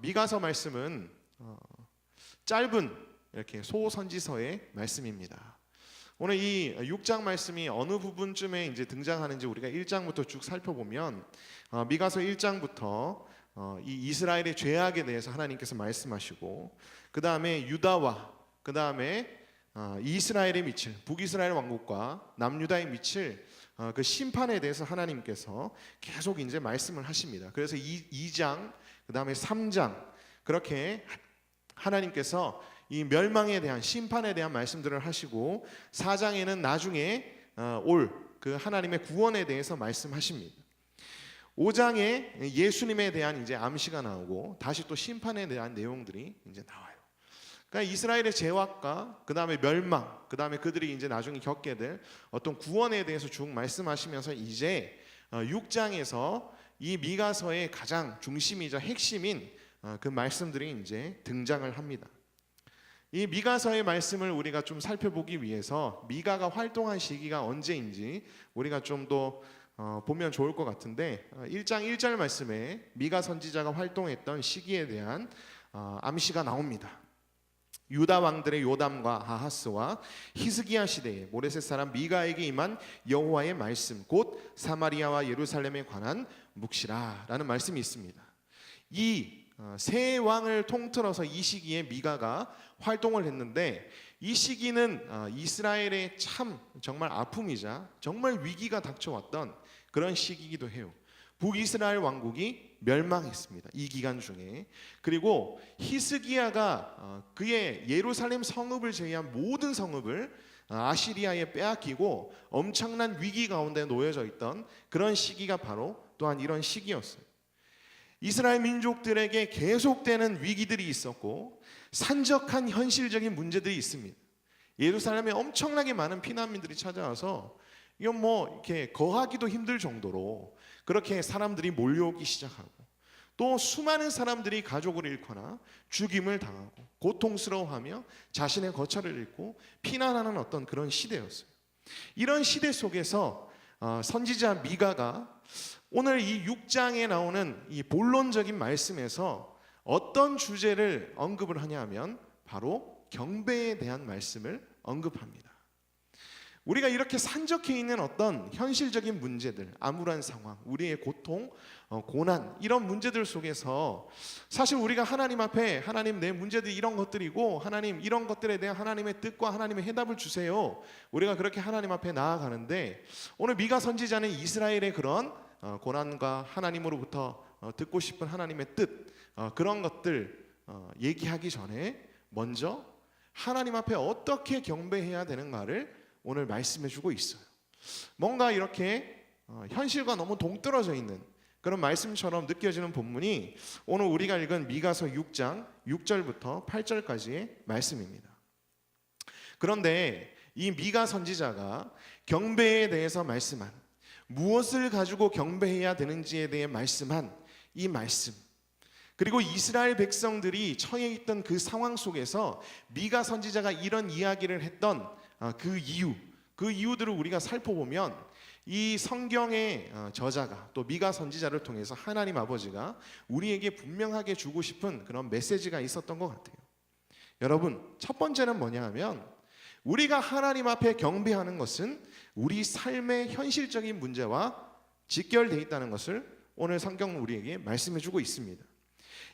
미가서 말씀은 짧은 이렇게 소선지서의 말씀입니다. 오늘 이 6장 말씀이 어느 부분쯤에 이제 등장하는지 우리가 1장부터 쭉 살펴보면 미가서 1장부터 이 이스라엘의 죄악에 대해서 하나님께서 말씀하시고, 그 다음에 유다와 그 다음에 이스라엘에 미칠 북이스라엘 왕국과 남유다에 미칠 그 심판에 대해서 하나님께서 계속 이제 말씀을 하십니다. 그래서 2장 그 다음에 3장 그렇게 하나님께서 이 멸망에 대한 심판에 대한 말씀들을 하시고, 4장에는 나중에 올 그 하나님의 구원에 대해서 말씀하십니다. 5장에 예수님에 대한 이제 암시가 나오고 다시 또 심판에 대한 내용들이 이제 나와요. 그러니까 이스라엘의 죄악과 그 다음에 멸망, 그 다음에 그들이 이제 나중에 겪게 될 어떤 구원에 대해서 쭉 말씀하시면서 이제 6장에서 이 미가서의 가장 중심이자 핵심인 그 말씀들이 이제 등장을 합니다. 이 미가서의 말씀을 우리가 좀 살펴보기 위해서 미가가 활동한 시기가 언제인지 우리가 좀 더 보면 좋을 것 같은데, 1장 1절 말씀에 미가 선지자가 활동했던 시기에 대한 암시가 나옵니다. 유다 왕들의 요담과 아하스와 히스기야 시대에 모레셋 사람 미가에게 임한 여호와의 말씀, 곧 사마리아와 예루살렘에 관한 묵시라 라는 말씀이 있습니다. 이 세 왕을 통틀어서 이 시기에 미가가 활동을 했는데, 이 시기는 이스라엘의 참 정말 아픔이자 정말 위기가 닥쳐왔던 그런 시기이기도 해요. 북이스라엘 왕국이 멸망했습니다, 이 기간 중에. 그리고 히스기야가 그의 예루살렘 성읍을 제외한 모든 성읍을 아시리아에 빼앗기고 엄청난 위기 가운데 놓여져 있던 그런 시기가 바로 또한 이런 시기였어요. 이스라엘 민족들에게 계속되는 위기들이 있었고 산적한 현실적인 문제들이 있습니다. 예루살렘에 엄청나게 많은 피난민들이 찾아와서 이건 뭐 이렇게 거하기도 힘들 정도로 그렇게 사람들이 몰려오기 시작하고, 또 수많은 사람들이 가족을 잃거나 죽임을 당하고 고통스러워하며 자신의 거처를 잃고 피난하는 어떤 그런 시대였어요. 이런 시대 속에서 선지자 미가가 오늘 이 6장에 나오는 이 본론적인 말씀에서 어떤 주제를 언급을 하냐 하면 바로 경배에 대한 말씀을 언급합니다. 우리가 이렇게 산적해 있는 어떤 현실적인 문제들, 암울한 상황, 우리의 고통, 고난, 이런 문제들 속에서 사실 우리가 하나님 앞에 하나님 내 문제들이 이런 것들이고 하나님 이런 것들에 대한 하나님의 뜻과 하나님의 해답을 주세요, 우리가 그렇게 하나님 앞에 나아가는데, 오늘 미가 선지자는 이스라엘의 그런 고난과 하나님으로부터 듣고 싶은 하나님의 뜻, 그런 것들 얘기하기 전에 먼저 하나님 앞에 어떻게 경배해야 되는가를 오늘 말씀해주고 있어요. 뭔가 이렇게 현실과 너무 동떨어져 있는 그런 말씀처럼 느껴지는 본문이 오늘 우리가 읽은 미가서 6장 6절부터 8절까지의 말씀입니다. 그런데 이 미가 선지자가 경배에 대해서 말씀한, 무엇을 가지고 경배해야 되는지에 대해 말씀한 이 말씀, 그리고 이스라엘 백성들이 처해 있던 그 상황 속에서 미가 선지자가 이런 이야기를 했던 그 이유들을 우리가 살펴보면 이 성경의 저자가 또 미가 선지자를 통해서 하나님 아버지가 우리에게 분명하게 주고 싶은 그런 메시지가 있었던 것 같아요. 여러분, 첫 번째는 뭐냐 하면, 우리가 하나님 앞에 경배하는 것은 우리 삶의 현실적인 문제와 직결되어 있다는 것을 오늘 성경은 우리에게 말씀해 주고 있습니다.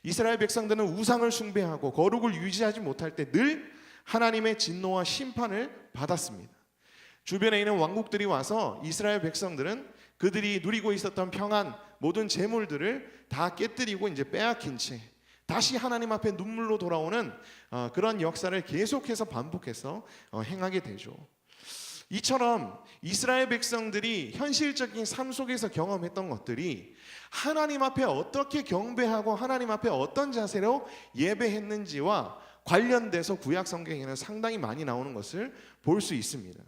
이스라엘 백성들은 우상을 숭배하고 거룩을 유지하지 못할 때 늘 하나님의 진노와 심판을 받았습니다. 주변에 있는 왕국들이 와서 이스라엘 백성들은 그들이 누리고 있었던 평안, 모든 재물들을 다 깨뜨리고 이제 빼앗긴 채 다시 하나님 앞에 눈물로 돌아오는 그런 역사를 계속해서 반복해서 행하게 되죠. 이처럼 이스라엘 백성들이 현실적인 삶 속에서 경험했던 것들이 하나님 앞에 어떻게 경배하고 하나님 앞에 어떤 자세로 예배했는지와 관련돼서 구약 성경에는 상당히 많이 나오는 것을 볼 수 있습니다.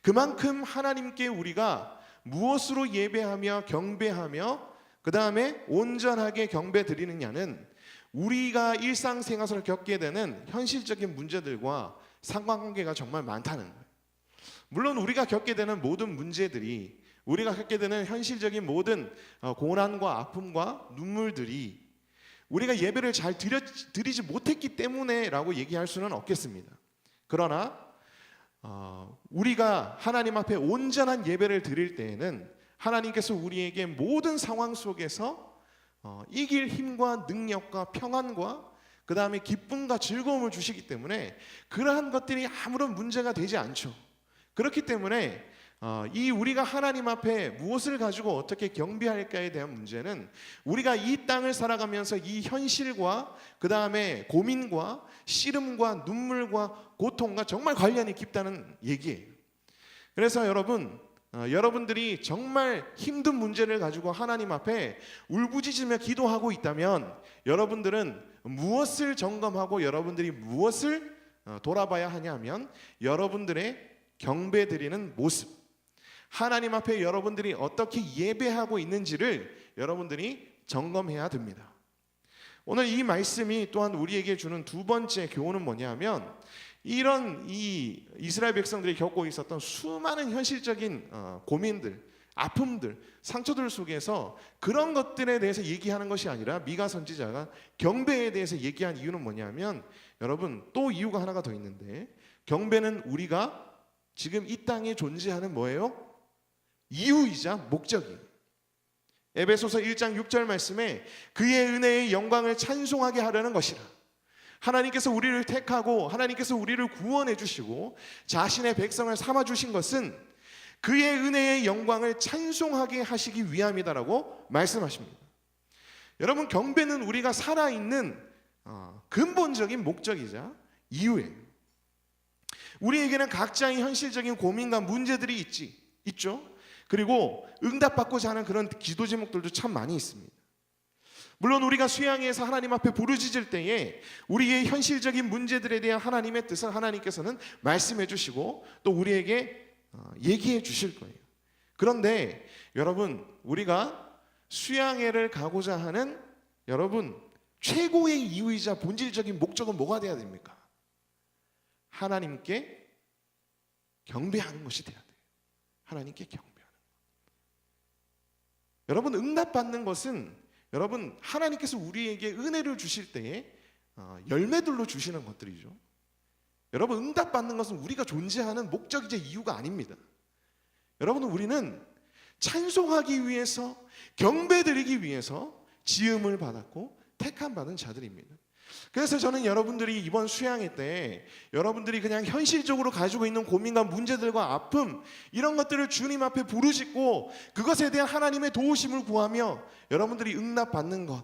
그만큼 하나님께 우리가 무엇으로 예배하며 경배하며 그 다음에 온전하게 경배 드리느냐는 우리가 일상생활을 겪게 되는 현실적인 문제들과 상관관계가 정말 많다는 거예요. 물론 우리가 겪게 되는 모든 문제들이, 우리가 겪게 되는 현실적인 모든 고난과 아픔과 눈물들이 우리가 예배를 잘 드리지 못했기 때문에라고 얘기할 수는 없겠습니다. 그러나 우리가 하나님 앞에 온전한 예배를 드릴 때에는 하나님께서 우리에게 모든 상황 속에서 이길 힘과 능력과 평안과 그 다음에 기쁨과 즐거움을 주시기 때문에 그러한 것들이 아무런 문제가 되지 않죠. 그렇기 때문에 이 우리가 하나님 앞에 무엇을 가지고 어떻게 경배할까에 대한 문제는 우리가 이 땅을 살아가면서 이 현실과 그 다음에 고민과 씨름과 눈물과 고통과 정말 관련이 깊다는 얘기예요. 그래서 여러분들이 정말 힘든 문제를 가지고 하나님 앞에 울부짖으며 기도하고 있다면 여러분들은 무엇을 점검하고 여러분들이 무엇을 돌아봐야 하냐면 여러분들의 경배드리는 모습, 하나님 앞에 여러분들이 어떻게 예배하고 있는지를 여러분들이 점검해야 됩니다. 오늘 이 말씀이 또한 우리에게 주는 두 번째 교훈은 뭐냐면 이런 이 이스라엘 백성들이 겪고 있었던 수많은 현실적인 고민들, 아픔들, 상처들 속에서 그런 것들에 대해서 얘기하는 것이 아니라 미가 선지자가 경배에 대해서 얘기한 이유는 뭐냐면 여러분 또 이유가 하나가 더 있는데 경배는 우리가 지금 이 땅에 존재하는 뭐예요? 이유이자 목적이에요. 에베소서 1장 6절 말씀에 그의 은혜의 영광을 찬송하게 하려는 것이라. 하나님께서 우리를 택하고 하나님께서 우리를 구원해 주시고 자신의 백성을 삼아 주신 것은 그의 은혜의 영광을 찬송하게 하시기 위함이다라고 말씀하십니다. 여러분 경배는 우리가 살아있는 근본적인 목적이자 이유예요. 우리에게는 각자의 현실적인 고민과 문제들이 있죠. 그리고 응답받고자 하는 그런 기도 제목들도 참 많이 있습니다. 물론 우리가 수양회에서 하나님 앞에 부르짖을 때에 우리의 현실적인 문제들에 대한 하나님의 뜻을 하나님께서는 말씀해 주시고 또 우리에게 얘기해 주실 거예요. 그런데 여러분 우리가 수양회를 가고자 하는 여러분 최고의 이유이자 본질적인 목적은 뭐가 돼야 됩니까? 하나님께 경배하는 것이 돼야 돼요. 하나님께 경배하는 것. 여러분 응답받는 것은 여러분 하나님께서 우리에게 은혜를 주실 때에 열매들로 주시는 것들이죠. 여러분 응답받는 것은 우리가 존재하는 목적이자 이유가 아닙니다. 여러분 우리는 찬송하기 위해서 경배드리기 위해서 지음을 받았고 택함 받은 자들입니다. 그래서 저는 여러분들이 이번 수양회 때 여러분들이 그냥 현실적으로 가지고 있는 고민과 문제들과 아픔 이런 것들을 주님 앞에 부르짖고 그것에 대한 하나님의 도우심을 구하며 여러분들이 응답받는 것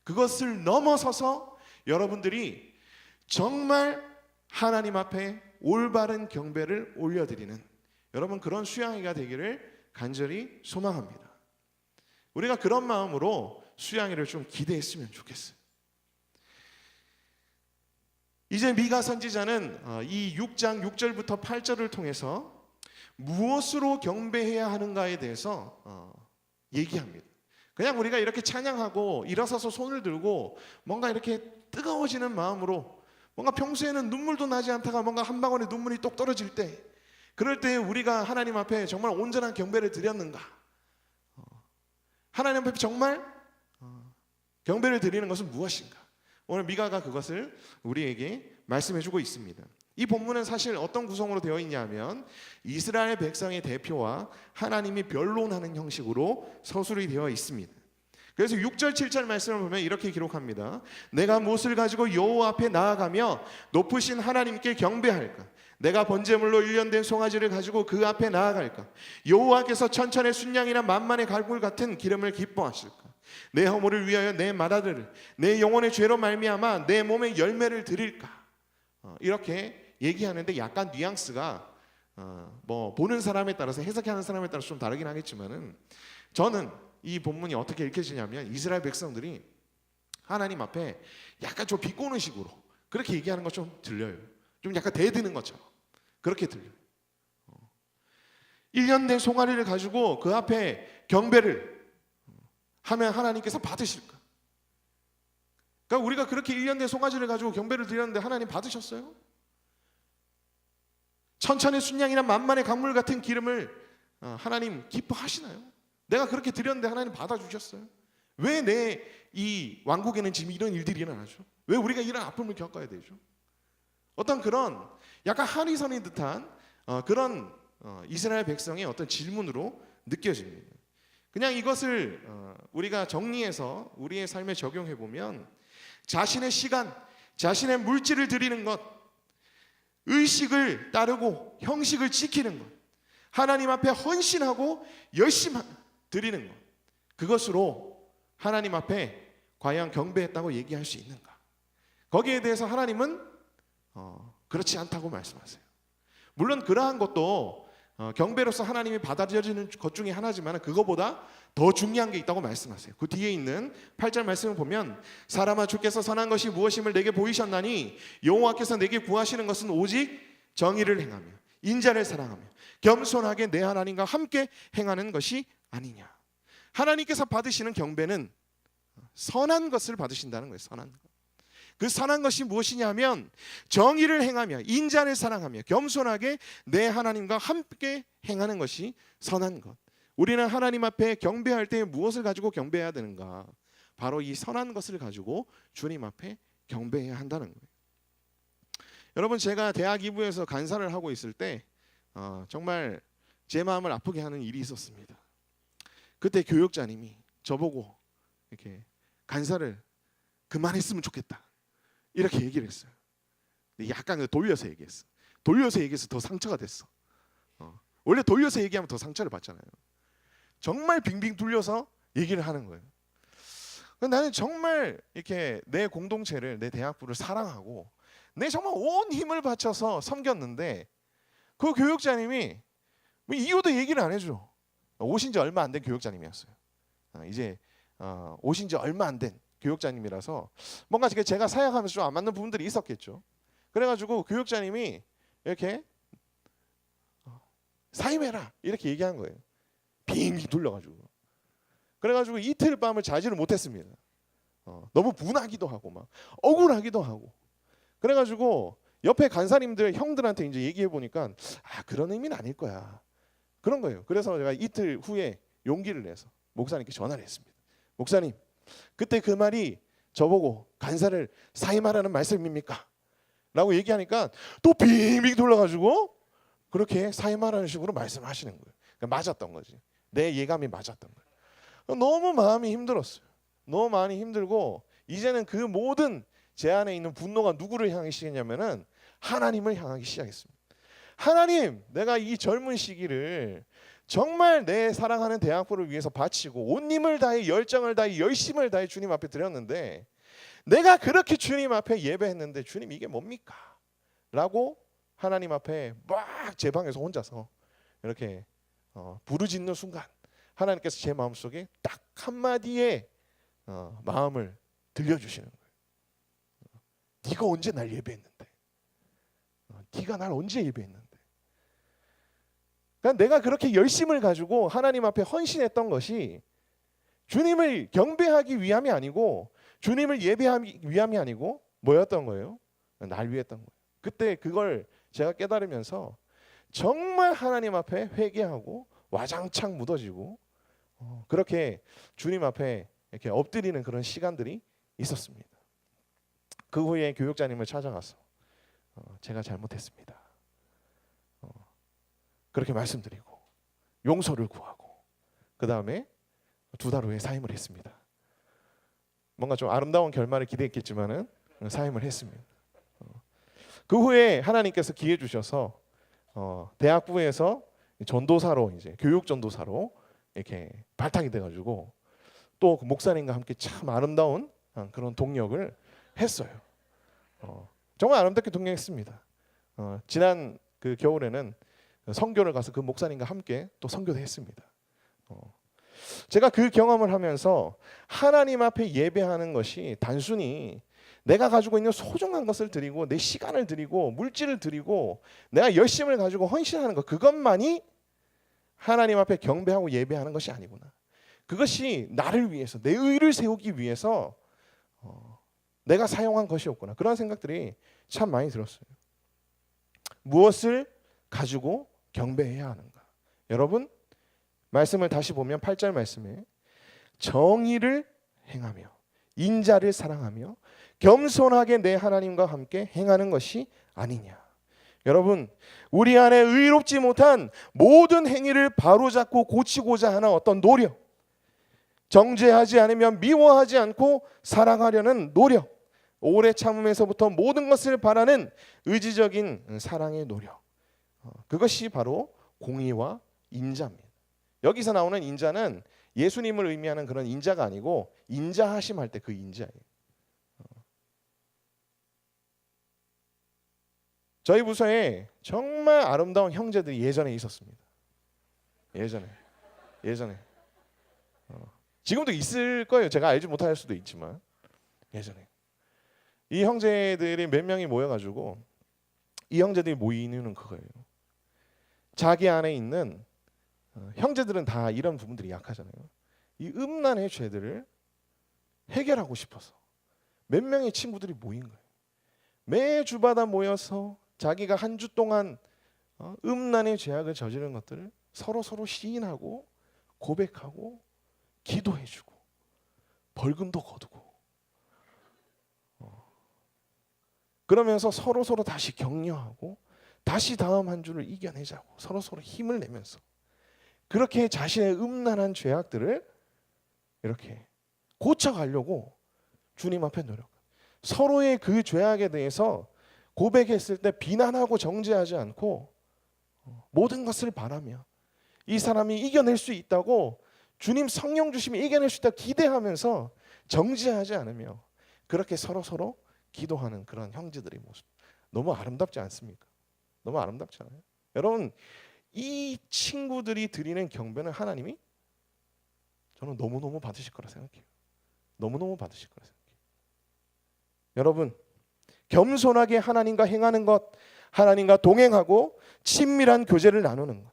그것을 넘어서서 여러분들이 정말 하나님 앞에 올바른 경배를 올려드리는 여러분 그런 수양회가 되기를 간절히 소망합니다. 우리가 그런 마음으로 수양회를 좀 기대했으면 좋겠어요. 이제 미가 선지자는 이 6장 6절부터 8절을 통해서 무엇으로 경배해야 하는가에 대해서 얘기합니다. 그냥 우리가 이렇게 찬양하고 일어서서 손을 들고 뭔가 이렇게 뜨거워지는 마음으로 뭔가 평소에는 눈물도 나지 않다가 뭔가 한 방울의 눈물이 똑 떨어질 때 그럴 때 우리가 하나님 앞에 정말 온전한 경배를 드렸는가? 하나님 앞에 정말 경배를 드리는 것은 무엇인가? 오늘 미가가 그것을 우리에게 말씀해주고 있습니다. 이 본문은 사실 어떤 구성으로 되어 있냐면 이스라엘 백성의 대표와 하나님이 변론하는 형식으로 서술이 되어 있습니다. 그래서 6절 7절 말씀을 보면 이렇게 기록합니다. 내가 무엇을 가지고 여호와 앞에 나아가며 높으신 하나님께 경배할까? 내가 번제물로 1년 된 송아지를 가지고 그 앞에 나아갈까? 여호와께서 천천의 순양이나 만만의 갈굴 같은 기름을 기뻐하실까? 내 허물을 위하여 내 맏아들을 내 영혼의 죄로 말미암아 내 몸에 열매를 드릴까? 이렇게 얘기하는데 약간 뉘앙스가 뭐 보는 사람에 따라서 해석하는 사람에 따라서 좀 다르긴 하겠지만은 저는 이 본문이 어떻게 읽혀지냐면 이스라엘 백성들이 하나님 앞에 약간 좀 비꼬는 식으로 그렇게 얘기하는 것 좀 들려요. 좀 약간 대드는 것처럼 그렇게 들려요. 1년 된 송아리를 가지고 그 앞에 경배를 하면 하나님께서 받으실까? 그러니까 우리가 그렇게 1년 된 송아지를 가지고 경배를 드렸는데 하나님 받으셨어요? 천천의 순양이나 만만의 강물 같은 기름을 하나님 기뻐하시나요? 내가 그렇게 드렸는데 하나님 받아주셨어요? 왜 내 이 왕국에는 지금 이런 일들이 일어나죠? 왜 우리가 이런 아픔을 겪어야 되죠? 어떤 그런 약간 한이 선인 듯한 그런 이스라엘 백성의 어떤 질문으로 느껴집니다. 그냥 이것을 우리가 정리해서 우리의 삶에 적용해 보면 자신의 시간, 자신의 물질을 드리는 것, 의식을 따르고 형식을 지키는 것, 하나님 앞에 헌신하고 열심히 드리는 것, 그것으로 하나님 앞에 과연 경배했다고 얘기할 수 있는가? 거기에 대해서 하나님은 그렇지 않다고 말씀하세요. 물론 그러한 것도 경배로서 하나님이 받아들여지는 것 중에 하나지만 그거보다 더 중요한 게 있다고 말씀하세요. 그 뒤에 있는 8절 말씀을 보면 사람아 주께서 선한 것이 무엇임을 내게 보이셨나니 여호와께서 내게 구하시는 것은 오직 정의를 행하며 인자를 사랑하며 겸손하게 내 하나님과 함께 행하는 것이 아니냐. 하나님께서 받으시는 경배는 선한 것을 받으신다는 거예요. 선한 것. 그 선한 것이 무엇이냐면 정의를 행하며 인자를 사랑하며 겸손하게 내 하나님과 함께 행하는 것이 선한 것. 우리는 하나님 앞에 경배할 때 무엇을 가지고 경배해야 되는가? 바로 이 선한 것을 가지고 주님 앞에 경배해야 한다는 거예요. 여러분, 제가 대학 2부에서 간사를 하고 있을 때 정말 제 마음을 아프게 하는 일이 있었습니다. 그때 교육자님이 저보고 이렇게 간사를 그만했으면 좋겠다 이렇게 얘기를 했어요. 약간 돌려서 얘기했어. 돌려서 얘기해서 더 상처가 됐어. 원래 돌려서 얘기하면 더 상처를 받잖아요. 정말 빙빙 돌려서 얘기를 하는 거예요. 나는 정말 이렇게 내 공동체를, 내 대학부를 사랑하고 내 정말 온 힘을 바쳐서 섬겼는데 그 교육자님이 뭐 이유도 얘기를 안 해줘. 오신 지 얼마 안 된 교육자님이었어요. 이제 오신 지 얼마 안 된 교육자님이라서 뭔가 제가 사역하면서 좀 안 맞는 부분들이 있었겠죠. 그래가지고 교육자님이 이렇게 사임해라 이렇게 얘기한 거예요. 빙빙 돌려가지고. 그래가지고 이틀 밤을 자지를 못했습니다. 너무 분하기도 하고 막 억울하기도 하고. 그래가지고 옆에 간사님들 형들한테 이제 얘기해 보니까 그런 의미는 아닐 거야. 그런 거예요. 그래서 제가 이틀 후에 용기를 내서 목사님께 전화를 했습니다. 목사님, 그때 그 말이 저보고 간사를 사임하라는 말씀입니까? 라고 얘기하니까 또 빙빙 돌려가지고 그렇게 사임하라는 식으로 말씀하시는 거예요. 그러니까 맞았던 거지. 내 예감이 맞았던 거예요. 너무 마음이 힘들었어요. 너무 많이 힘들고 이제는 그 모든 제 안에 있는 분노가 누구를 향하기 시작했냐면은 하나님을 향하기 시작했습니다. 하나님, 내가 이 젊은 시기를 정말 내 사랑하는 대학부를 위해서 바치고 온 힘을 다해 열정을 다해 열심을 다해 주님 앞에 드렸는데 내가 그렇게 주님 앞에 예배했는데 주님 이게 뭡니까? 라고 하나님 앞에 막 제 방에서 혼자서 이렇게 부르짖는 순간 하나님께서 제 마음속에 딱 한마디의 마음을 들려주시는 거예요. 네가 언제 날 예배했는데? 네가 날 언제 예배했는데? 그러니까 내가 그렇게 열심을 가지고 하나님 앞에 헌신했던 것이 주님을 경배하기 위함이 아니고 주님을 예배하기 위함이 아니고 뭐였던 거예요? 날 위했던 거예요. 그때 그걸 제가 깨달으면서 정말 하나님 앞에 회개하고 와장창 묻어지고 그렇게 주님 앞에 이렇게 엎드리는 그런 시간들이 있었습니다. 그 후에 교육자님을 찾아가서 제가 잘못했습니다. 그렇게 말씀드리고 용서를 구하고 그 다음에 2달 후에 사임을 했습니다. 뭔가 좀 아름다운 결말을 기대했겠지만은 사임을 했습니다. 그 후에 하나님께서 기회 주셔서 대학부에서 전도사로 이제 교육 전도사로 이렇게 발탁이 돼가지고 또 그 목사님과 함께 참 아름다운 그런 동역을 했어요. 정말 아름답게 동역했습니다. 지난 그 겨울에는 선교를 가서 그 목사님과 함께 또 선교도 했습니다. 제가 그 경험을 하면서 하나님 앞에 예배하는 것이 단순히 내가 가지고 있는 소중한 것을 드리고 내 시간을 드리고 물질을 드리고 내가 열심을 가지고 헌신하는 것 그것만이 하나님 앞에 경배하고 예배하는 것이 아니구나. 그것이 나를 위해서 내 의를 세우기 위해서 내가 사용한 것이었구나. 그런 생각들이 참 많이 들었어요. 무엇을 가지고 경배해야 하는가? 여러분 말씀을 다시 보면 8절 말씀에 정의를 행하며 인자를 사랑하며 겸손하게 내 하나님과 함께 행하는 것이 아니냐. 여러분, 우리 안에 의롭지 못한 모든 행위를 바로잡고 고치고자 하는 어떤 노력, 정죄하지 않으면 미워하지 않고 사랑하려는 노력, 오래 참음에서부터 모든 것을 바라는 의지적인 사랑의 노력, 그것이 바로 공의와 인자입니다. 여기서 나오는 인자는 예수님을 의미하는 그런 인자가 아니고 인자하심 할 때 그 인자예요. 저희 부서에 정말 아름다운 형제들이 예전에 있었습니다. 예전에 지금도 있을 거예요. 제가 알지 못할 수도 있지만 예전에 이 형제들이 몇 명이 모여가지고 이 형제들이 모이는 이유는 그거예요. 자기 안에 있는 형제들은 다 이런 부분들이 약하잖아요. 이 음란의 죄들을 해결하고 싶어서 몇 명의 친구들이 모인 거예요. 매주마다 모여서 자기가 한 주 동안 음란의 죄악을 저지른 것들을 서로 시인하고 고백하고 기도해주고 벌금도 거두고 그러면서 서로 다시 격려하고 다시 다음 한 주를 이겨내자고 서로 힘을 내면서 그렇게 자신의 음란한 죄악들을 이렇게 고쳐가려고 주님 앞에 노력. 서로의 그 죄악에 대해서 고백했을 때 비난하고 정죄하지 않고 모든 것을 바라며 이 사람이 이겨낼 수 있다고 주님 성령 주시면 이겨낼 수 있다 기대하면서 정죄하지 않으며 그렇게 서로 기도하는 그런 형제들의 모습 너무 아름답지 않습니까? 너무 아름답지 않아요? 여러분, 이 친구들이 드리는 경배는 하나님이 저는 너무너무 받으실 거라 생각해요. 너무너무 받으실 거라 생각해요. 여러분, 겸손하게 하나님과 행하는 것, 하나님과 동행하고 친밀한 교제를 나누는 것.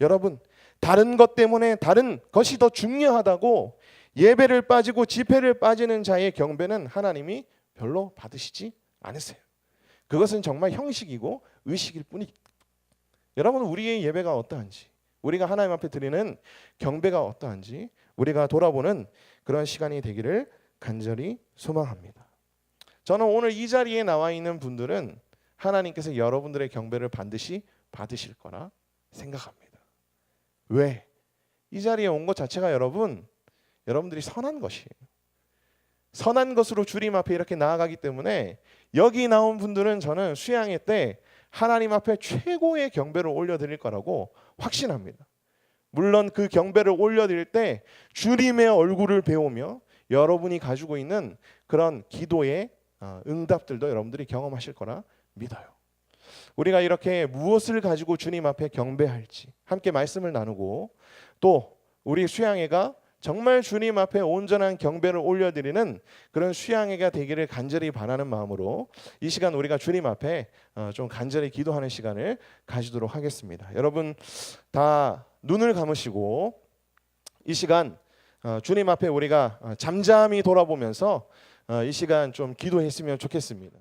여러분, 다른 것 때문에 다른 것이 더 중요하다고 예배를 빠지고 집회를 빠지는 자의 경배는 하나님이 별로 받으시지 않으세요. 그것은 정말 형식이고 의식일 뿐입니다. 여러분, 우리의 예배가 어떠한지, 우리가 하나님 앞에 드리는 경배가 어떠한지 우리가 돌아보는 그런 시간이 되기를 간절히 소망합니다. 저는 오늘 이 자리에 나와 있는 분들은 하나님께서 여러분들의 경배를 반드시 받으실 거라 생각합니다. 왜? 이 자리에 온 것 자체가 여러분들이 선한 것이에요. 선한 것으로 주님 앞에 이렇게 나아가기 때문에 여기 나온 분들은 저는 수양회 때 하나님 앞에 최고의 경배를 올려드릴 거라고 확신합니다. 물론 그 경배를 올려드릴 때 주님의 얼굴을 배우며 여러분이 가지고 있는 그런 기도의 응답들도 여러분들이 경험하실 거라 믿어요. 우리가 이렇게 무엇을 가지고 주님 앞에 경배할지 함께 말씀을 나누고 또 우리 수양회가 정말 주님 앞에 온전한 경배를 올려드리는 그런 수양회가 되기를 간절히 바라는 마음으로 이 시간 우리가 주님 앞에 좀 간절히 기도하는 시간을 가지도록 하겠습니다. 여러분 다 눈을 감으시고 이 시간 주님 앞에 우리가 잠잠히 돌아보면서 이 시간 좀 기도했으면 좋겠습니다.